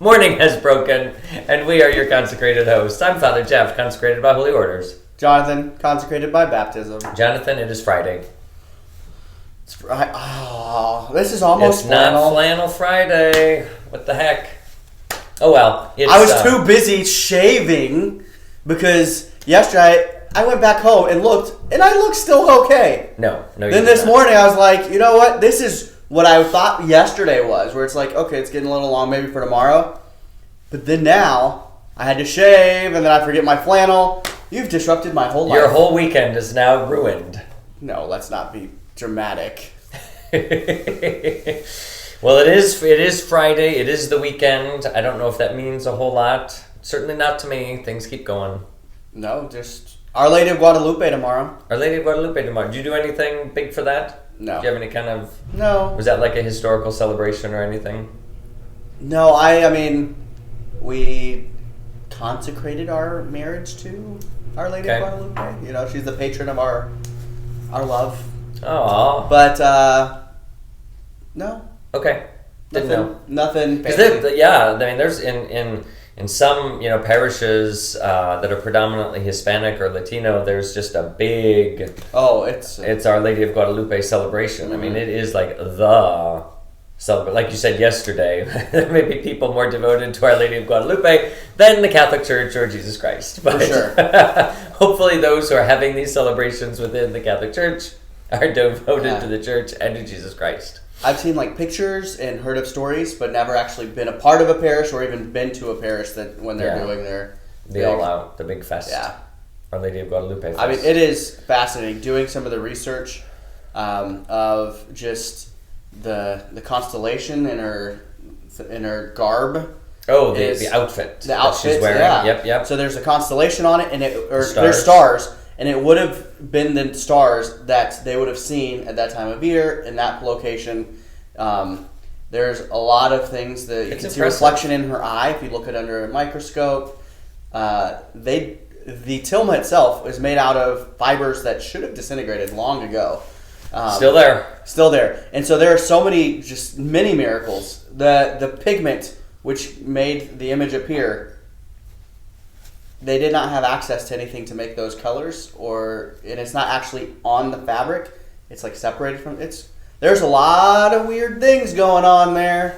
Morning has broken, and we are your consecrated hosts. I'm Father Jeff, consecrated by holy orders. Jonathan, consecrated by baptism. Jonathan, it is Friday. This is almost flannel. Not Flannel Friday. What the heck? Oh well. I was too busy shaving because yesterday I went back home and looked, and I looked still okay. No. Then this morning I was like, you know what? This is what I thought yesterday was, where it's like, okay, it's getting a little long maybe for tomorrow. But then now I had to shave, and then I forget my flannel. You've disrupted my whole life. Your whole weekend is now ruined. No, let's not be dramatic. Well, it is Friday. It is the weekend. I don't know if that means a whole lot. Certainly not to me. Things keep going. No, just Our Lady of Guadalupe tomorrow. Our Lady of Guadalupe tomorrow. Did you do anything big for that? No. Do you have any kind of... No. Was that like a historical celebration or anything? No, I mean, we consecrated our marriage to Our Lady of Guadalupe. You know, she's the patron of our love. Oh. But, no. Okay. Didn't know. Nothing. Because there's in some parishes that are predominantly Hispanic or Latino, there's just a big it's Our Lady of Guadalupe celebration. Mm-hmm. I mean, it is like the celebration. Like you said yesterday, there may be people more devoted to Our Lady of Guadalupe than the Catholic Church or Jesus Christ. But for sure. Hopefully those who are having these celebrations within the Catholic Church are devoted to the Church and to Jesus Christ. I've seen pictures and heard of stories, but never actually been a part of a parish or even been to a parish that when they're doing the all out, the big fest. Yeah. Our Lady of Guadalupe fest. I mean, it is fascinating doing some of the research of just the constellation in her garb. Oh, the outfit. The outfit she's wearing. Yeah. Yep. So there's a constellation on it, and there's stars. And it would have been the stars that they would have seen at that time of year in that location. There's a lot of things that you can see reflection in her eye if you look at it under a microscope. The tilma itself is made out of fibers that should have disintegrated long ago. Still there. And so there are so many miracles. The pigment which made the image appear, they did not have access to anything to make those colors, and it's not actually on the fabric. It's separated from it. There's a lot of weird things going on there.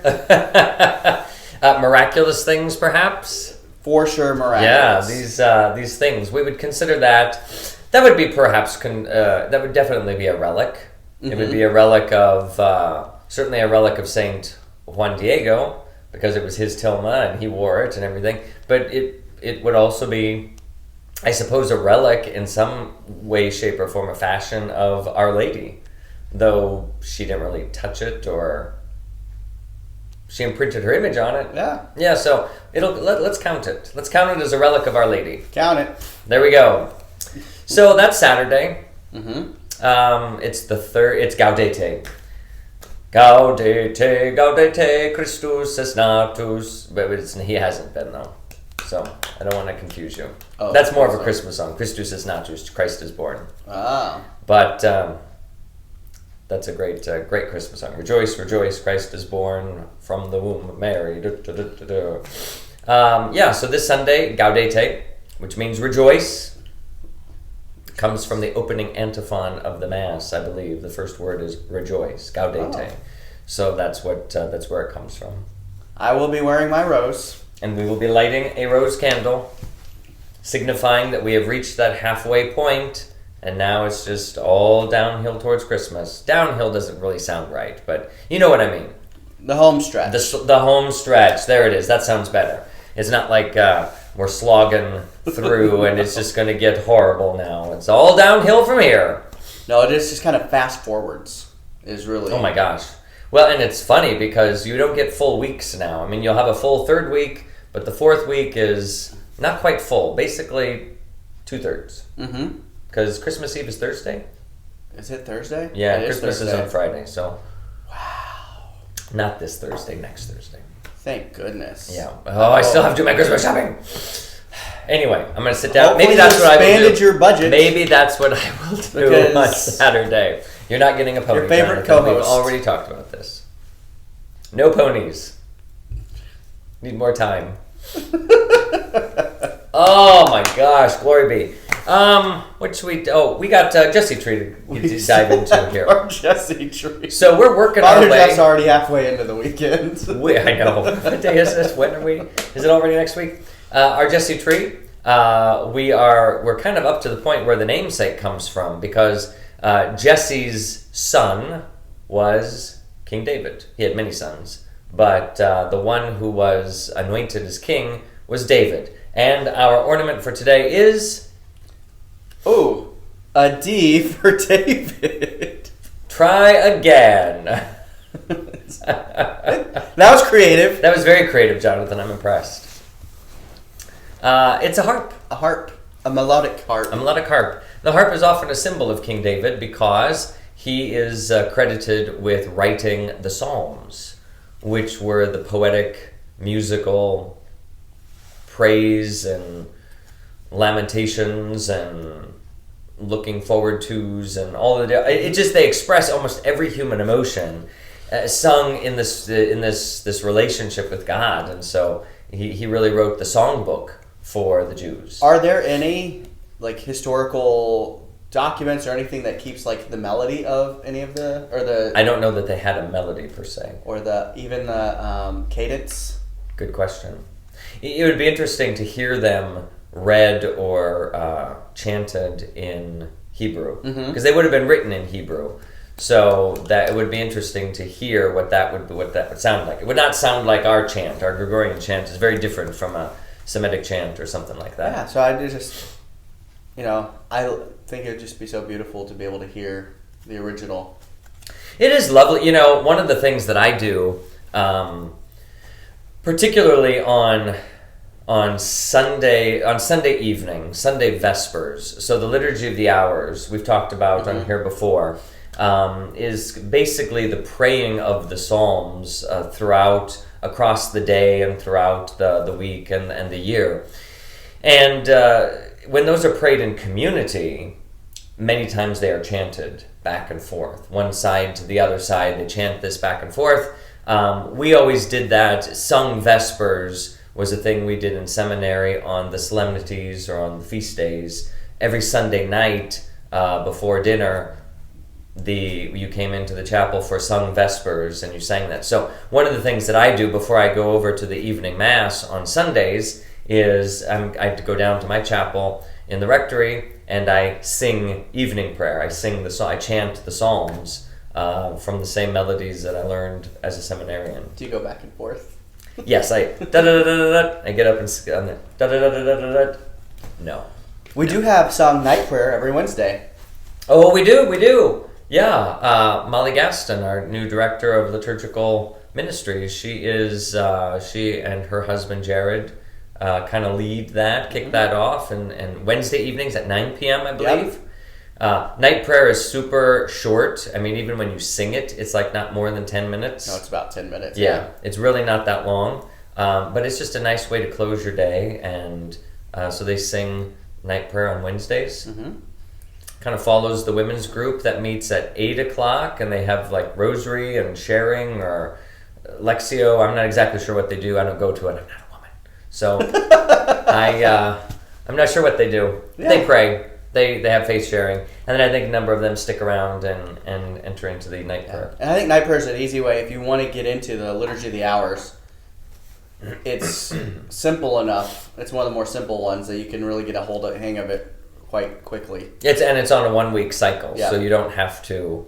Miraculous things, perhaps. For sure, miraculous. Yeah, these things we would consider that. That would be perhaps that would definitely be a relic. Mm-hmm. It would be a relic of certainly a relic of Saint Juan Diego, because it was his tilma and he wore it and everything. But it would also be, I suppose, a relic in some way, shape, or form or fashion of Our Lady, though she didn't really touch it or she imprinted her image on it. Yeah. Yeah. So let's count it. Let's count it as a relic of Our Lady. Count it. There we go. So that's Saturday. Mm-hmm. It's the third. It's Gaudete. Gaudete, Gaudete, Christus es natus. But he hasn't been though. So I don't want to confuse you. Oh, that's more of a Christmas song. Christus is natus, Christ is born. Ah. But that's a great Christmas song. Rejoice, rejoice, Christ is born from the womb of Mary. So this Sunday, Gaudete, which means rejoice, comes from the opening antiphon of the Mass, I believe. The first word is rejoice, Gaudete. Oh. So that's where it comes from. I will be wearing my rose. And we will be lighting a rose candle, signifying that we have reached that halfway point, and now it's just all downhill towards Christmas. Downhill doesn't really sound right, but you know what I mean. The home stretch. The home stretch. There it is. That sounds better. It's not like we're slogging through and it's just going to get horrible now. It's all downhill from here. No, it is just kind of fast forwards. Is really. Oh my gosh. Well, and it's funny because you don't get full weeks now. I mean, you'll have a full third week, but the fourth week is not quite full. Basically, 2/3. Mm-hmm. Because Christmas Eve is Thursday. Is it Thursday? Yeah, Christmas is on Friday. So, wow. Not this Thursday, next Thursday. Thank goodness. Yeah. Oh, I still have to do my Christmas shopping. Anyway, I'm going to sit down. Hopefully Maybe that's what I will do. Expanded your budget. Maybe that's what I will do on Saturday. You're not getting a pony. Your favorite Jonathan. co-host. We've already talked about this. No ponies. Need more time. Oh my gosh, glory be. What should we? Oh, we got Jesse Tree to dive into here. Our Jesse Tree. So we're working our Father way. Jeff's already halfway into the weekend. I know. What day is this? When are we? Is it already next week? Our Jesse Tree. We're kind of up to the point where the namesake comes from, because Jesse's son was King David. He had many sons, but the one who was anointed as king was David. And our ornament for today is... Oh, a D for David. Try again. That was creative. That was very creative, Jonathan. I'm impressed. It's a harp. A harp. A melodic harp. A melodic harp. The harp is often a symbol of King David because he is credited with writing the Psalms, which were the poetic, musical praise and lamentations and looking forward to's and all of they express almost every human emotion sung in this relationship with God. And so he really wrote the songbook for the Jews. Are there any historical documents or anything that keeps the melody of any of the I don't know that they had a melody per se, or even the cadence? Good question. It would be interesting to hear them read or chanted in Hebrew, because they would have been written in Hebrew. So that it would be interesting to hear what that would sound like. It would not sound like our chant. Our Gregorian chant is very different from a Semitic chant or something like that. Yeah. So I just, I think it would just be so beautiful to be able to hear the original. It is lovely. One of the things that I do, particularly on Sunday evening, Sunday Vespers. So the Liturgy of the Hours we've talked about on here before is basically the praying of the Psalms across the day and throughout the week and the year. And when those are prayed in community, many times they are chanted back and forth, one side to the other side. They chant this back and forth. We always did that. Sung Vespers was a thing we did in seminary on the solemnities or on the feast days. Every Sunday night before dinner, you came into the chapel for sung Vespers and you sang that. So one of the things that I do before I go over to the evening mass on Sundays is I go down to my chapel in the rectory and I sing evening prayer. I chant the Psalms from the same melodies that I learned as a seminarian. Do you go back and forth? Yes, I get up and no. We do have sung night prayer every Wednesday. Oh, we do. Yeah, Molly Gaston, our new director of liturgical ministries, she and her husband Jared kind of lead that, kick that off, and Wednesday evenings at 9 p.m. I believe. Yep. Night prayer is super short. I mean, even when you sing it, it's not more than 10 minutes. No, it's about 10 minutes. Yeah, it's really not that long, but it's just a nice way to close your day, and so they sing night prayer on Wednesdays. Mm-hmm. Kind of follows the women's group that meets at 8 o'clock, and they have rosary and sharing or Lectio. I'm not exactly sure what they do. I don't go to it. I'm not a woman. So I'm not sure what they do. Yeah. They pray. They have faith sharing. And then I think a number of them stick around and enter into the night prayer. And I think night prayer is an easy way if you want to get into the Liturgy of the Hours. It's simple enough. It's one of the more simple ones that you can really get a hang of it quite quickly. It's on a 1 week cycle, so you don't have to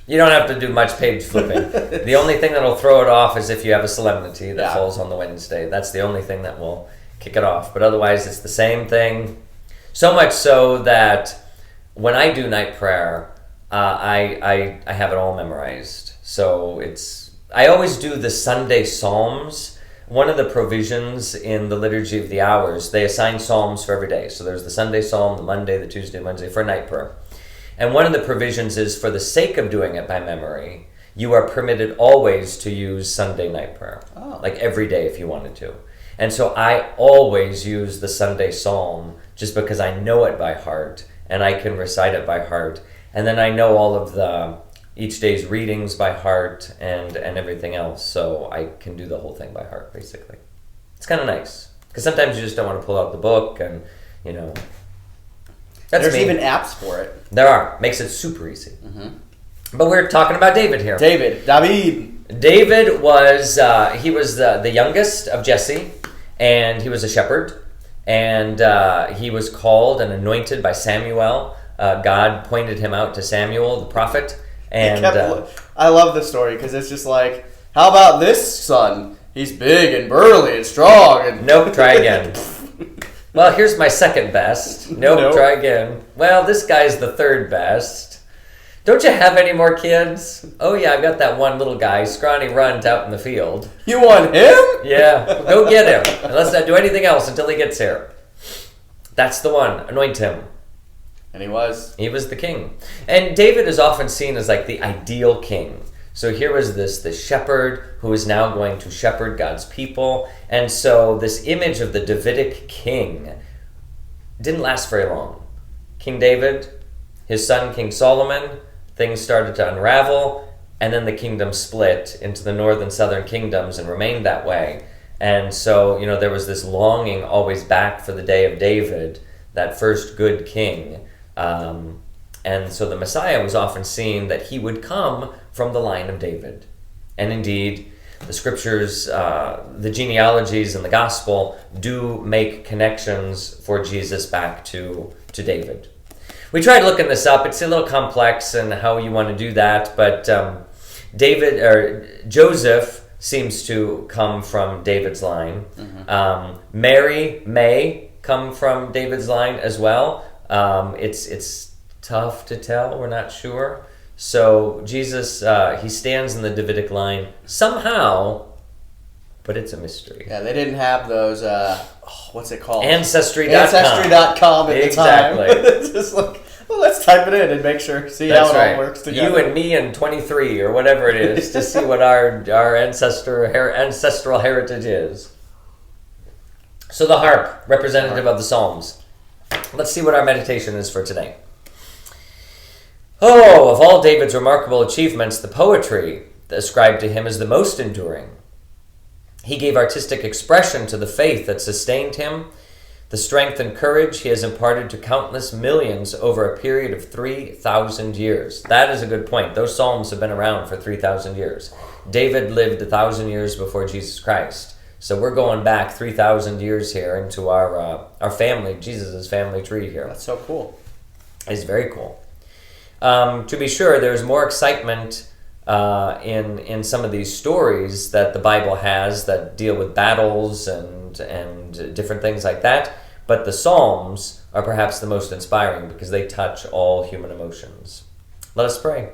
do much page flipping. The only thing that'll throw it off is if you have a solemnity that falls on the Wednesday. That's the only thing that will kick it off. But otherwise, it's the same thing. So much so that when I do night prayer, I have it all memorized. So I always do the Sunday Psalms. One of the provisions in the Liturgy of the Hours, they assign psalms for every day. So there's the Sunday Psalm, the Monday, the Tuesday, Wednesday for night prayer. And one of the provisions is, for the sake of doing it by memory, you are permitted always to use Sunday night prayer. Every day if you wanted to. And so I always use the Sunday Psalm just because I know it by heart and I can recite it by heart. And then I know all of the each day's readings by heart and everything else. So I can do the whole thing by heart, basically. It's kind of nice. Because sometimes you just don't want to pull out the book and, There's even apps for it. There are. Makes it super easy. But we're talking about David here. David was, he was the youngest of Jesse, and he was a shepherd. And he was called and anointed by Samuel. God pointed him out to Samuel, the prophet. And I love this story because it's just like, how about this son? He's big and burly and strong. And nope, try again. Well, here's my second best. Nope, try again. Well, this guy's the third best. Don't you have any more kids? Oh, yeah, I've got that one little guy, scrawny runt out in the field. You want him? Yeah, go get him. And let's not do anything else until he gets here. That's the one. Anoint him. And he was. He was the king. And David is often seen as like the ideal king. So here was this shepherd who is now going to shepherd God's people. And so this image of the Davidic king didn't last very long. King David, his son King Solomon, things started to unravel, and then the kingdom split into the northern and southern kingdoms and remained that way. And so, there was this longing always back for the day of David, that first good king. And so the Messiah was often seen that he would come from the line of David. And indeed, the scriptures, the genealogies and the gospel do make connections for Jesus back to David. We tried looking this up. It's a little complex and how you want to do that, but Joseph seems to come from David's line. Mary may come from David's line as well. It's tough to tell. We're not sure. So Jesus, he stands in the Davidic line somehow, but it's a mystery. Yeah, they didn't have those, what's it called? Ancestry.com. Ancestry.com at the time. Exactly. It's just like, well, let's type it in and make sure, see That's how it right. all works together. You and me and 23 or whatever it is to see what our ancestral heritage is. So the harp, representative of the Psalms. Let's see what our meditation is for today. Oh, of all David's remarkable achievements, the poetry ascribed to him is the most enduring. He gave artistic expression to the faith that sustained him, the strength and courage he has imparted to countless millions over a period of 3,000 years. That is a good point. Those psalms have been around for 3,000 years. David lived 1,000 years before Jesus Christ. So we're going back 3,000 years here into our family, Jesus' family tree here. That's so cool. It's very cool. To be sure, there's more excitement in some of these stories that the Bible has that deal with battles and different things like that. But the Psalms are perhaps the most inspiring because they touch all human emotions. Let us pray.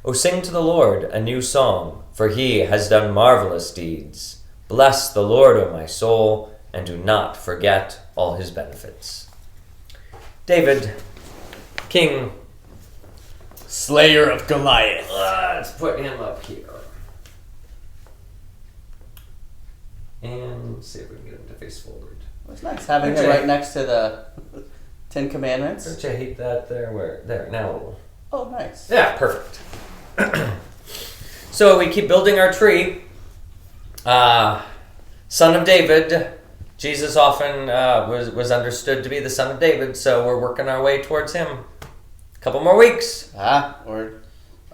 O sing to the Lord a new song, for he has done marvelous deeds. Bless the Lord, O my soul, and do not forget all his benefits. David, King, Slayer of Goliath. Let's put him up here. And see if we can get him to face forward. It's nice having him right next to the Ten Commandments. Don't you hate that there? Where? There, now. Oh, nice. Yeah, perfect. So we keep building our tree. Son of David. Jesus often was understood to be the son of David, so we're working our way towards him. A couple more weeks. I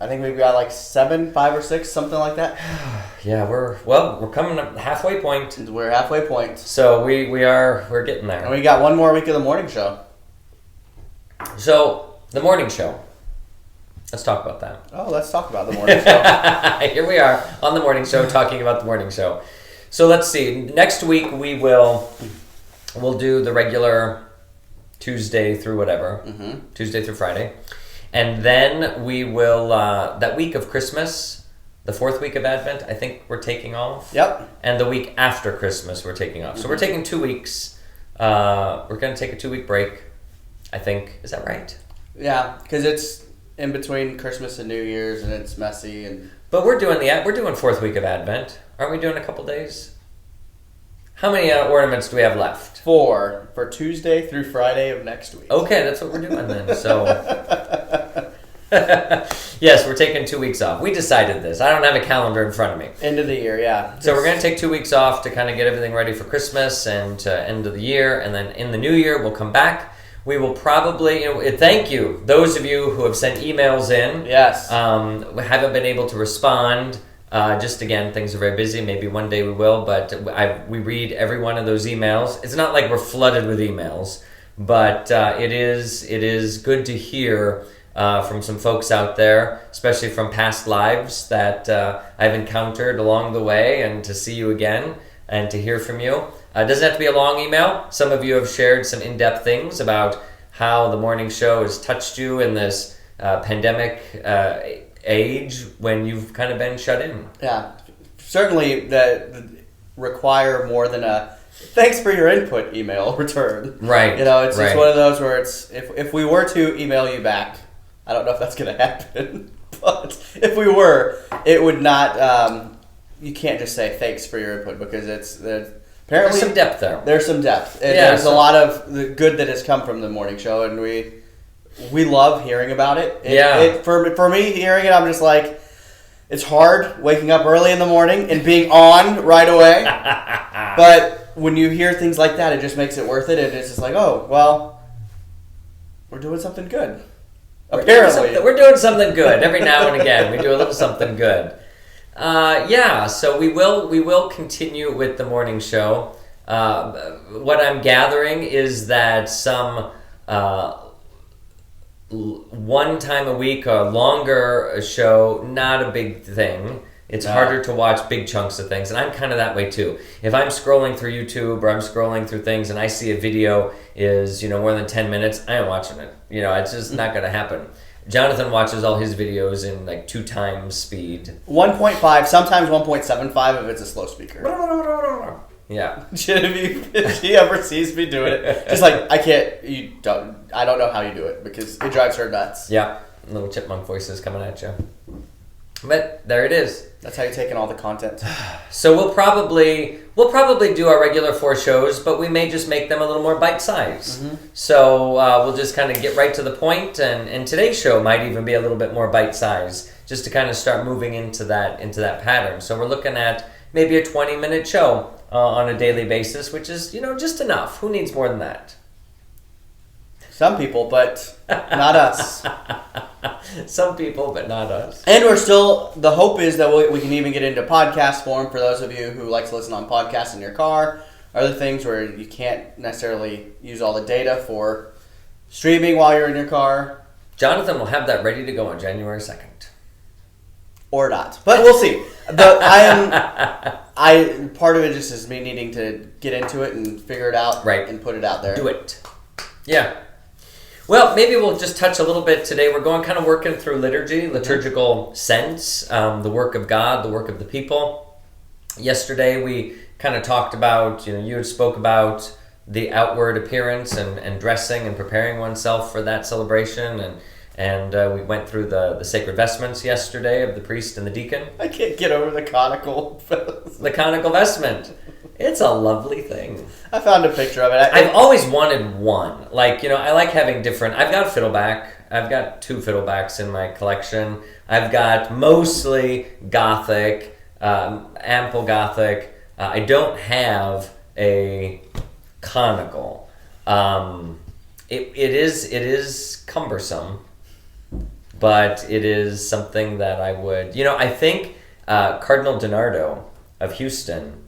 think we've got like 5 or 6, something like that. Yeah, we're coming up halfway point. We're halfway point. So we're getting there. And we got one more week of the morning show. So the morning show. Let's talk about that. Oh, let's talk about the morning show. Here we are on the morning show talking about the morning show. So let's see. Next week we'll do the regular Tuesday through whatever. Mm-hmm. Tuesday through Friday. And then we will, that week of Christmas, the 4th week of Advent, I think we're taking off. Yep. And the week after Christmas, we're taking off. Mm-hmm. So we're taking 2 weeks. We're going to take a 2-week break, I think. Is that right? Yeah, because it's in between Christmas and New Year's, and it's messy. But we're doing 4th week of Advent. Aren't we doing a couple days? How many ornaments do we have left? 4 for Tuesday through Friday of next week. Okay, that's what we're doing then. So Yes, we're taking 2 weeks off. We decided this. I don't have a calendar in front of me. End of the year, yeah. So we're going to take 2 weeks off to kind of get everything ready for Christmas and end of the year. And then in the new year, we'll come back. We will probably, thank you, those of you who have sent emails in. Yes. We haven't been able to respond. Just again, things are very busy. Maybe one day we will, but we read every one of those emails. It's not like we're flooded with emails, but it is good to hear from some folks out there, especially from past lives that I've encountered along the way, and to see you again and to hear from you. It doesn't have to be a long email. Some of you have shared some in-depth things about how the morning show has touched you in this pandemic age when you've kind of been shut in. Yeah, certainly that require more than a thanks for your input email return. Right. It's just one of those where it's if we were to email you back, I don't know if that's going to happen, but if we were, it would not. You can't just say thanks for your input because apparently there's some depth there. There's some depth. There's a lot of the good that has come from the morning show, and we love hearing about it. For me, hearing it, I'm just like, it's hard waking up early in the morning and being on right away. But when you hear things like that, it just makes it worth it, and it's just like, oh, well, we're doing something good. Apparently. We're doing something good every now and again. We do a little something good. So we will continue with the morning show. What I'm gathering is that some one time a week or longer show, not a big thing. It's harder to watch big chunks of things, and I'm kind of that way too. If I'm scrolling through YouTube or I'm scrolling through things and I see a video is more than 10 minutes, I ain't watching it. It's just not going to happen. Jonathan watches all his videos in like 2 times speed. 1.5, sometimes 1.75 if it's a slow speaker. Yeah. If he ever sees me doing it, just like, I don't know how you do it because it drives her nuts. Yeah. Little chipmunk voices coming at you. But there it is. That's how you're taking all the content. So we'll probably do our regular 4 shows, but we may just make them a little more bite-sized. Mm-hmm. So we'll just kind of get right to the point, and today's show might even be a little bit more bite-sized, just to kind of start moving into that pattern. So we're looking at maybe a 20-minute show on a daily basis, which is just enough. Who needs more than that? Some people, but not us. Some people, but not us. And the hope is that we can even get into podcast form for those of you who like to listen on podcasts in your car, other things where you can't necessarily use all the data for streaming while you're in your car. Jonathan will have that ready to go on January 2nd. Or not. But we'll see. Part of it just is me needing to get into it and figure it out and put it out there. Do it. Yeah. Well, maybe we'll just touch a little bit today. We're working through liturgy, liturgical sense, the work of God, the work of the people. Yesterday we kind of talked about, you had spoke about the outward appearance and dressing and preparing oneself for that celebration, and we went through the sacred vestments yesterday of the priest and the deacon. I can't get over the conical vestment. The conical vestment. It's a lovely thing. I found a picture of it. I've always wanted one. I like having different. I've got fiddleback. I've got 2 fiddlebacks in my collection. I've got mostly Gothic, ample Gothic. I don't have a conical. It is cumbersome, but it is something that I would. I think Cardinal DiNardo of Houston.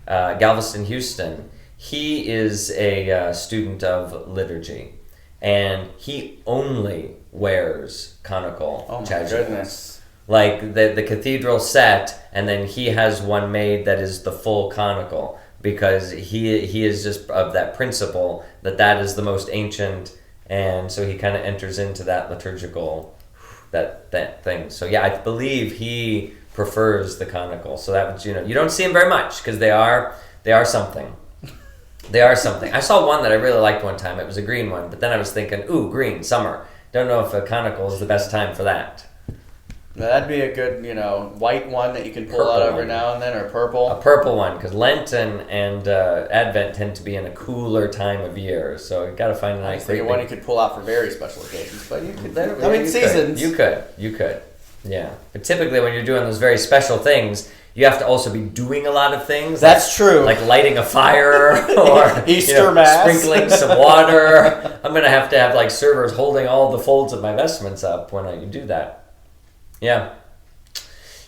Galveston, Houston, he is a student of liturgy, and he only wears conical chasubles. Goodness. Like the cathedral set, and then he has one made that is the full conical, because he is just of that principle that is the most ancient, and so he kind of enters into that liturgical that thing. So yeah, I believe he prefers the conical. So that was, you don't see them very much because they are something. They are something. I saw one that I really liked one time. It was a green one, but then I was thinking, ooh, green, summer. Don't know if a conical is the best time for that. Now, that'd be a good, white one that you can pull out every now and then, or purple. A purple one, because Lent and Advent tend to be in a cooler time of year, so you got to find a nice one you could pull out for very special occasions, but you could. Seasons. You could. Yeah, but typically when you're doing those very special things, you have to also be doing a lot of things. That's true. Like lighting a fire or Easter Mass. Sprinkling some water. I'm going to have like servers holding all the folds of my vestments up when I do that. Yeah.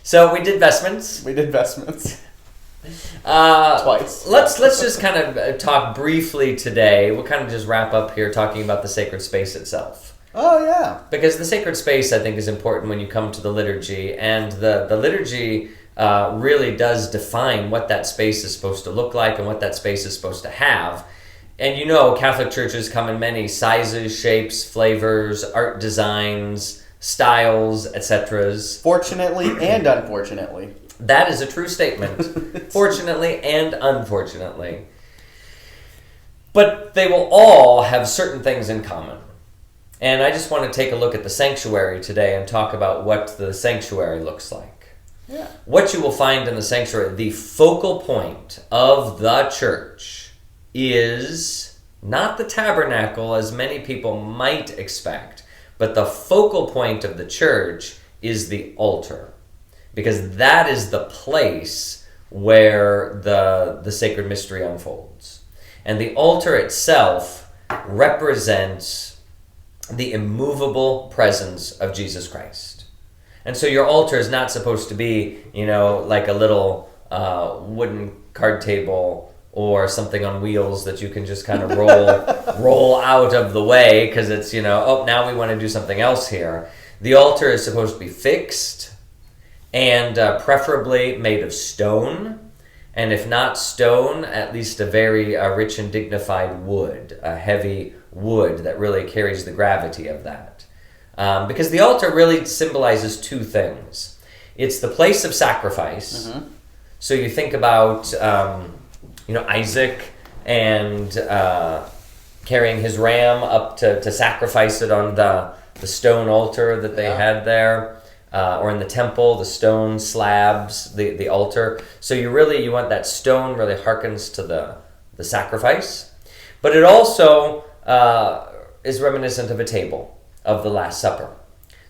So we did vestments. Twice. Let's just kind of talk briefly today. We'll kind of just wrap up here talking about the sacred space itself. Oh, yeah. Because the sacred space, I think, is important when you come to the liturgy. And the liturgy really does define what that space is supposed to look like and what that space is supposed to have. And Catholic churches come in many sizes, shapes, flavors, art designs, styles, etc. Fortunately and unfortunately. That is a true statement. Fortunately and unfortunately. But they will all have certain things in common. And I just want to take a look at the sanctuary today and talk about what the sanctuary looks like. Yeah. What you will find in the sanctuary, the focal point of the church is not the tabernacle as many people might expect, but the focal point of the church is the altar, because that is the place where the sacred mystery unfolds. And the altar itself represents the immovable presence of Jesus Christ. And so your altar is not supposed to be, like a little wooden card table or something on wheels that you can just kind of roll out of the way because it's, now we want to do something else here. The altar is supposed to be fixed and preferably made of stone. And if not stone, at least a very rich and dignified wood, a heavy wood that really carries the gravity of that. Because the altar really symbolizes two things. It's the place of sacrifice. Mm-hmm. So you think about Isaac and carrying his ram up to sacrifice it on the stone altar that they had there, or in the temple, the stone slabs, the altar. So you want that stone really harkens to the sacrifice. But it also is reminiscent of a table of the Last Supper.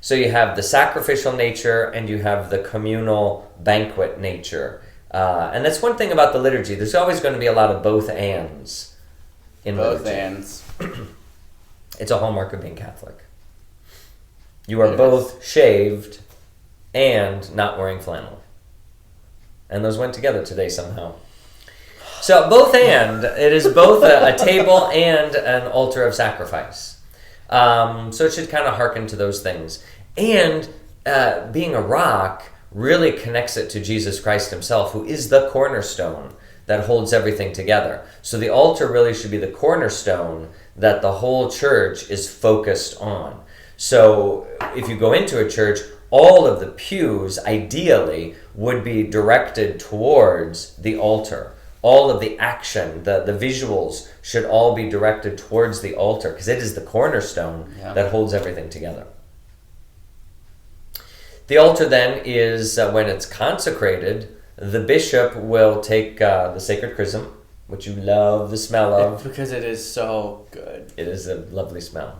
So you have the sacrificial nature and you have the communal banquet nature. And that's one thing about the liturgy. There's always going to be a lot of both ands in both liturgy. Ands. It's a hallmark of being Catholic. You are both shaved and not wearing flannel. And those went together today somehow. So both and, it is both a table and an altar of sacrifice. So it should kind of hearken to those things. And being a rock really connects it to Jesus Christ himself, who is the cornerstone that holds everything together. So the altar really should be the cornerstone that the whole church is focused on. So if you go into a church, all of the pews, ideally, would be directed towards the altar. All of the action, the visuals should all be directed towards the altar because it is the cornerstone that holds everything together. The altar then is, when it's consecrated, the bishop will take the sacred chrism, which you love the smell of. Because it is so good. It is a lovely smell.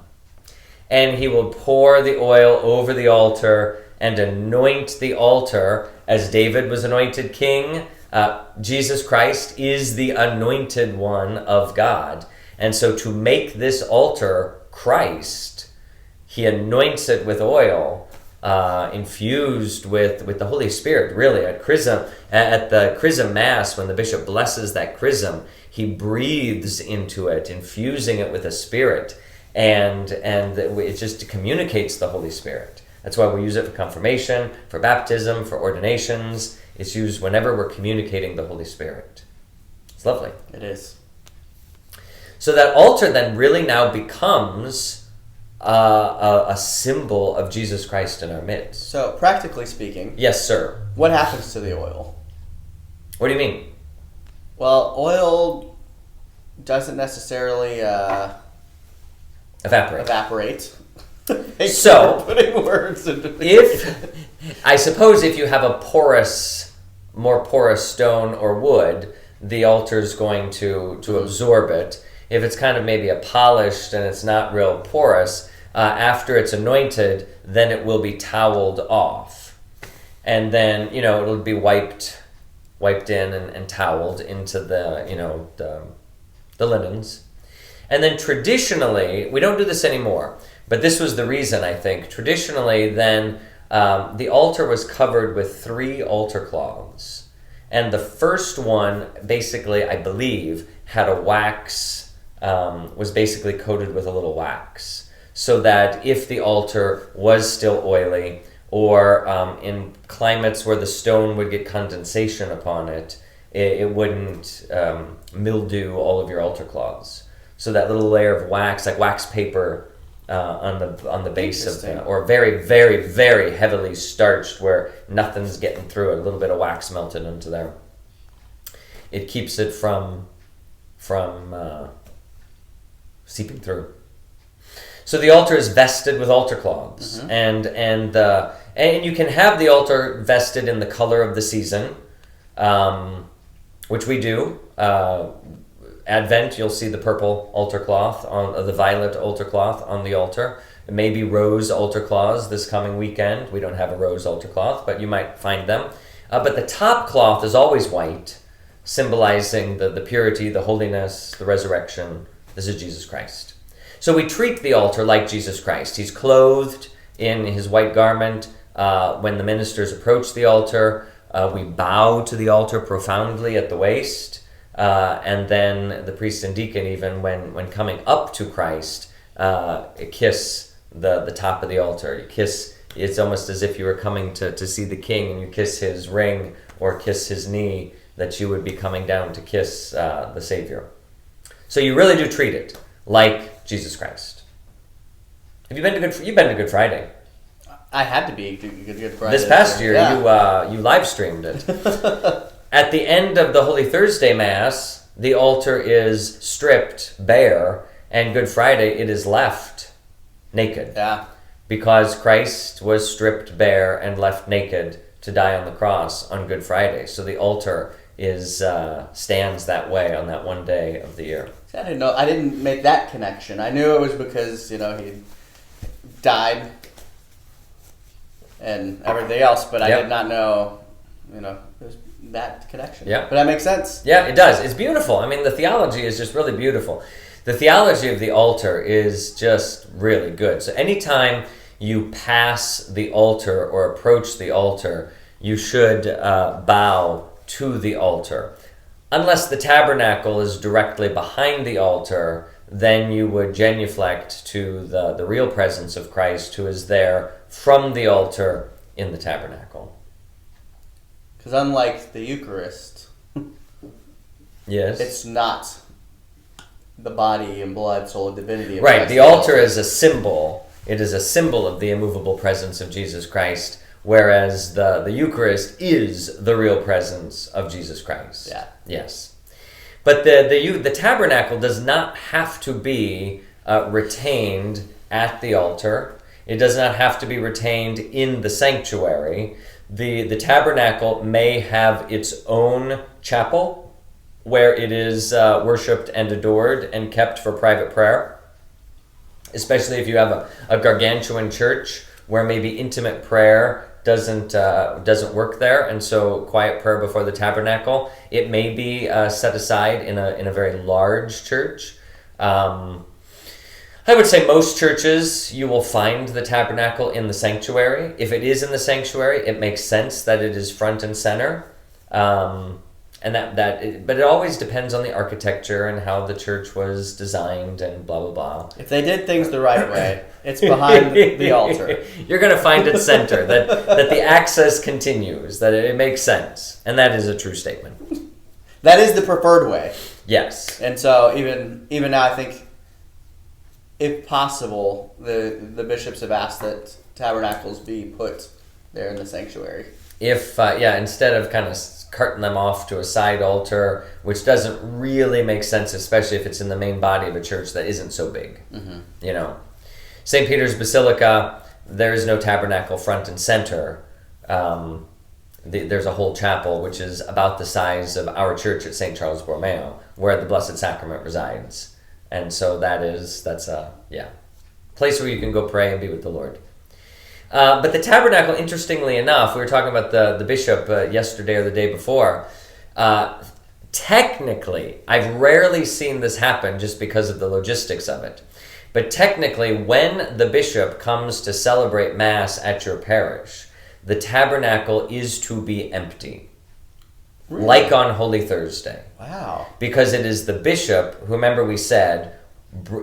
And he will pour the oil over the altar and anoint the altar as David was anointed king. Jesus Christ is the anointed one of God. And so to make this altar Christ, he anoints it with oil, infused with the Holy Spirit, really. At the chrism Mass, when the bishop blesses that chrism, he breathes into it, infusing it with a spirit, and it just communicates the Holy Spirit. That's why we use it for confirmation, for baptism, for ordinations. It's used whenever we're communicating the Holy Spirit. It's lovely. It is. So that altar then really now becomes a symbol of Jesus Christ in our midst. So, practically speaking... Yes, sir. What happens to the oil? What do you mean? Well, oil doesn't necessarily... Evaporate. So, putting words into I suppose if you have a more porous stone or wood, the altar is going to absorb it. If it's kind of maybe a polished and it's not real porous, after it's anointed, then it will be toweled off. And then, it'll be wiped in and toweled into the linens. And then traditionally, we don't do this anymore, but this was the reason, I think. Traditionally, then, the altar was covered with 3 altar cloths. And the first one, basically, I believe, had a wax, was basically coated with a little wax, so that if the altar was still oily, or in climates where the stone would get condensation upon it, it wouldn't mildew all of your altar cloths. So that little layer of wax, like wax paper, on the base of the, or very, very, very heavily starched, where nothing's getting through it. A little bit of wax melted into there. It keeps it from seeping through. So the altar is vested with altar cloths, and you can have the altar vested in the color of the season, which we do. Advent, you'll see the purple altar cloth, the violet altar cloth on the altar. It may be rose altar cloths this coming weekend. We don't have a rose altar cloth, but you might find them. But the top cloth is always white, symbolizing the purity, the holiness, the resurrection. This is Jesus Christ. So we treat the altar like Jesus Christ. He's clothed in his white garment. When the ministers approach the altar, we bow to the altar profoundly at the waist. And then the priest and deacon, even when coming up to Christ, kiss the top of the altar. You kiss. It's almost as if you were coming to see the king, and you kiss his ring or kiss his knee, that you would be coming down to kiss the Savior. So you really do treat it like Jesus Christ. Have you been to You've been to Good Friday? I had to be Good Friday. This past year, you live streamed it. At the end of the Holy Thursday Mass, the altar is stripped bare, and Good Friday it is left naked. Yeah. Because Christ was stripped bare and left naked to die on the cross on Good Friday. So the altar stands that way on that one day of the year. See, I didn't know. I didn't make that connection. I knew it was because he died and everything else, but I did not know. It was that connection. Yeah. But that makes sense. Yeah, it does. It's beautiful. I mean, the theology is just really beautiful. The theology of the altar is just really good. So anytime you pass the altar or approach the altar, you should bow to the altar. Unless the tabernacle is directly behind the altar, then you would genuflect to the real presence of Christ, who is there from the altar in the tabernacle. Because unlike the Eucharist, yes, it's not the body and blood, soul, and divinity of right. Christ. The altar is a symbol. It is a symbol of the immovable presence of Jesus Christ, whereas the Eucharist is the real presence of Jesus Christ. Yeah. Yes. But the tabernacle does not have to be retained at the altar. It does not have to be retained in the sanctuary. The tabernacle may have its own chapel where it is worshipped and adored and kept for private prayer, especially if you have a gargantuan church where maybe intimate prayer doesn't work there, and so quiet prayer before the tabernacle, it may be set aside in a very large church. I would say most churches, you will find the tabernacle in the sanctuary. If it is in the sanctuary, it makes sense that it is front and center. But it always depends on the architecture and how the church was designed and blah, blah, blah. If they did things the right way, it's behind the altar. You're going to find it center, that the access continues, that it makes sense. And that is a true statement. That is the preferred way. Yes. And so even now, I think, if possible, the bishops have asked that tabernacles be put there in the sanctuary. If, instead of kind of carting them off to a side altar, which doesn't really make sense, especially if it's in the main body of a church that isn't so big, St. Peter's Basilica, there is no tabernacle front and center. There's a whole chapel which is about the size of our church at St. Charles Borromeo, where the Blessed Sacrament resides. And so that's a place where you can go pray and be with the Lord. But the tabernacle, interestingly enough, we were talking about the bishop yesterday or the day before. Technically, I've rarely seen this happen just because of the logistics of it. But technically, when the bishop comes to celebrate Mass at your parish, the tabernacle is to be empty. Really? Like on Holy Thursday. Wow. Because it is the bishop, who, remember we said,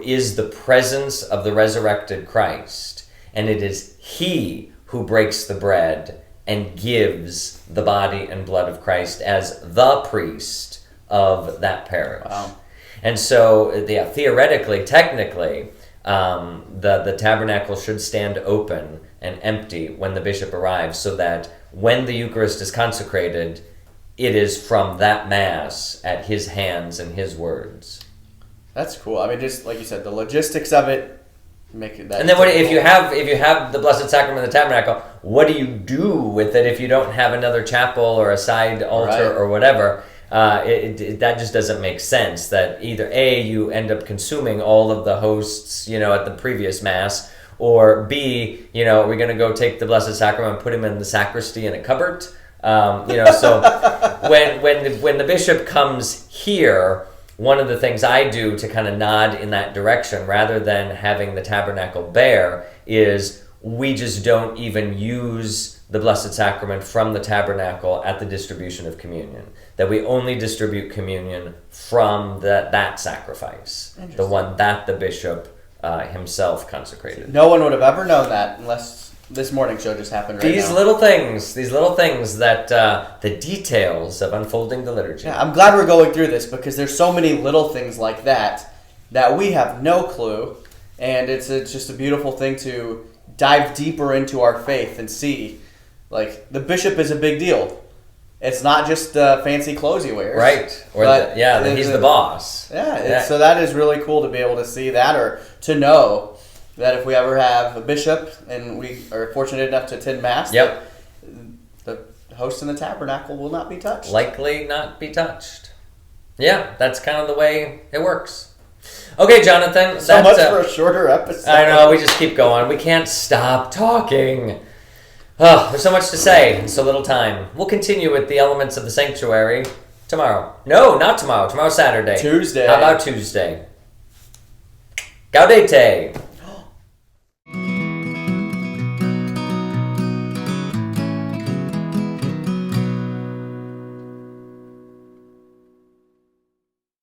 is the presence of the resurrected Christ. And it is he who breaks the bread and gives the body and blood of Christ as the priest of that parish. Wow. And so, theoretically, technically, the tabernacle should stand open and empty when the bishop arrives, so that when the Eucharist is consecrated, it is from that Mass at his hands and his words. That's cool. I mean, just like you said, the logistics of it make it that. And then if you have the Blessed Sacrament in the tabernacle, what do you do with it if you don't have another chapel or a side altar or whatever? That just doesn't make sense. That either A, you end up consuming all of the hosts, at the previous Mass, or B, we're going to go take the Blessed Sacrament and put him in the sacristy in a cupboard. So when the bishop comes here, one of the things I do to kind of nod in that direction, rather than having the tabernacle bare, is we just don't even use the Blessed Sacrament from the tabernacle at the distribution of communion. That we only distribute communion from that sacrifice, the one that the bishop himself consecrated. No one would have ever known that unless this morning show just happened right now. These little things that the details of unfolding the liturgy. Yeah, I'm glad we're going through this, because there's so many little things like that we have no clue, and it's just a beautiful thing to dive deeper into our faith and see. Like, the bishop is a big deal. It's not just fancy clothes he wears. Right. Or he's the boss. Yeah, so that is really cool to be able to see that, or to know that if we ever have a bishop and we are fortunate enough to attend Mass, the host in the tabernacle will not be touched. Likely not be touched. Yeah, that's kind of the way it works. Okay, Jonathan. So much for a shorter episode. I know, we just keep going. We can't stop talking. Oh, there's so much to say and so little time. We'll continue with the elements of the sanctuary tomorrow. No, not tomorrow. Tomorrow's Saturday. Tuesday. How about Tuesday? Gaudete.